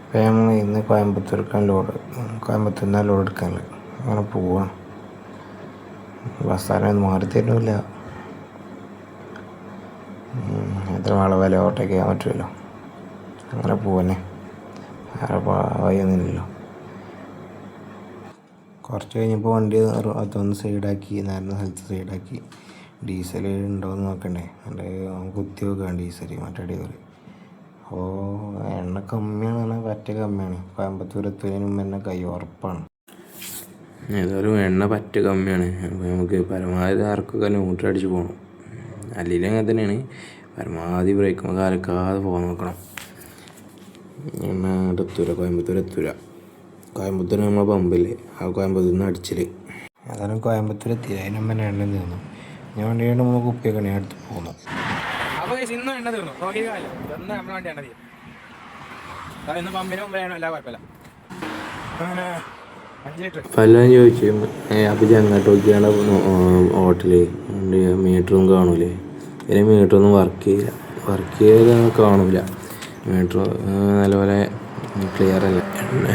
അപ്പോൾ നമ്മൾ ഇന്ന് കോയമ്പത്തൂരിൽ ലോഡ് എടുക്കാനില്ല. അങ്ങനെ പോവാണ്. ബസ്സാരൊന്നും മാറി തരുന്നില്ല. എത്ര നാളെ വില ഓട്ടോയ്ക്ക് ചെയ്യാൻ പറ്റുമല്ലോ. അങ്ങനെ പോവന്നെ, വേറെ വഴിയൊന്നുമില്ലല്ലോ. കുറച്ച് കഴിഞ്ഞപ്പോൾ വണ്ടി അതൊന്ന് സൈഡാക്കി, നേരുന്ന സ്ഥലത്ത് സൈഡാക്കി. ഡീസൽ ഉണ്ടോയെന്ന് നോക്കണ്ടേ, എന്നിട്ട് കുത്തി വെക്കുകയാണ് ഡീസൽ മറ്റേ ഡീസൽ. അപ്പോൾ എണ്ണ കമ്മിയാണ് പറഞ്ഞാൽ പറ്റ കമ്മിയാണ്. കോയമ്പത്തൂർ എത്തുന്നതിന് മുമ്പ് തന്നെ കൈ ഉറപ്പാണ്. ഏതായാലും എണ്ണ പറ്റ കമ്മിയാണ്. അപ്പോൾ നമുക്ക് പരമാവധി ആർക്കൊക്കെ ന്യൂട്രൽ അടിച്ച് പോകണം. അല്ലെങ്കിൽ അങ്ങനെ തന്നെയാണ്. പരമാവധി ബ്രേക്ക് കാലക്കാതെ പോകാൻ നോക്കണം. എണ്ണ എത്തൂല, കോയമ്പത്തൂർ എത്തൂല. കോയമ്പത്തൂർ നമ്മളെ പമ്പില്ലേ, ആ കോയമ്പത്തൂരിൽ നിന്ന് അടിച്ചിൽ. ഏതായാലും കോയമ്പത്തൂർ എത്തി. അതിന് മുമ്പ് എണ്ണ തീർന്നു. ഞാൻ വണ്ടിയുടെ 3 കുപ്പിയൊക്കെ ഞാൻ എടുത്ത് പോകുന്നു. പലരും ചോദിച്ചു അപ്പം അങ്ങോട്ട് നോക്കിയാണ് ഹോട്ടല് മീറ്ററും കാണൂലേ. ഇതിന് മീറ്ററൊന്നും വർക്ക് ചെയ്ത് കാണില്ല. മീറ്റർ നല്ലപോലെ ക്ലിയർ അല്ല.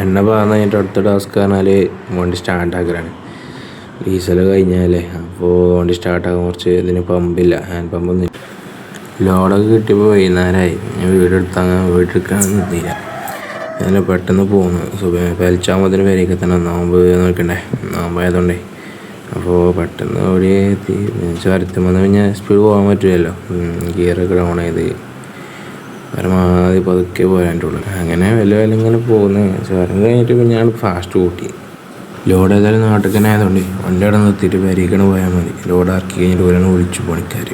എണ്ണ പാർന്ന് കഴിഞ്ഞിട്ട് അടുത്ത ടാസ്ക് പറഞ്ഞാൽ വണ്ടി സ്റ്റാർട്ടാക്കലാണ്. ഡീസൽ കഴിഞ്ഞാലേ, അപ്പോൾ വണ്ടി സ്റ്റാർട്ടാക്കാൻ കുറച്ച് ഇതിന് പമ്പില്ല, ഹാൻഡ് പമ്പൊന്നും. ലോഡൊക്കെ കിട്ടിയപ്പോൾ വൈകുന്നേരമായി. ഞാൻ വീടെടുക്കാൻ നിന്നില്ല. ഞാൻ പെട്ടെന്ന് പോകുന്നു. പെലച്ചാകുമ്പോഴത്തേന് വരെയൊക്കെ തന്നെ നോമ്പ് നോക്കണ്ടേ, നോമ്പായതുകൊണ്ടേ. അപ്പോൾ പെട്ടെന്ന് അവിടെ എത്തി. ചുരത്തും വന്ന് പിന്നെ സ്പീഡ് പോകാൻ പറ്റില്ലല്ലോ. ഗിയറൊക്കെ ഡൗൺ ചെയ്ത് പരമാവധി പതുക്കെ പോരാണ്ടുള്ളൂ. അങ്ങനെ വല്ല ഇങ്ങനെ പോകുന്നു. ചുരം കഴിഞ്ഞിട്ട് പിന്നെ ഞാൻ ഫാസ്റ്റ് കൂട്ടി. ലോഡ് ഏതായാലും നാട്ടിൽ തന്നെ ആയതുകൊണ്ട് വണ്ടി അവിടെ നിർത്തിയിട്ട് വരികയാണ് പോയാൽ മതി. ലോഡ് ഇറക്കി കഴിഞ്ഞിട്ട് ഒരാൾ വിളിച്ചു പണിക്കാർ.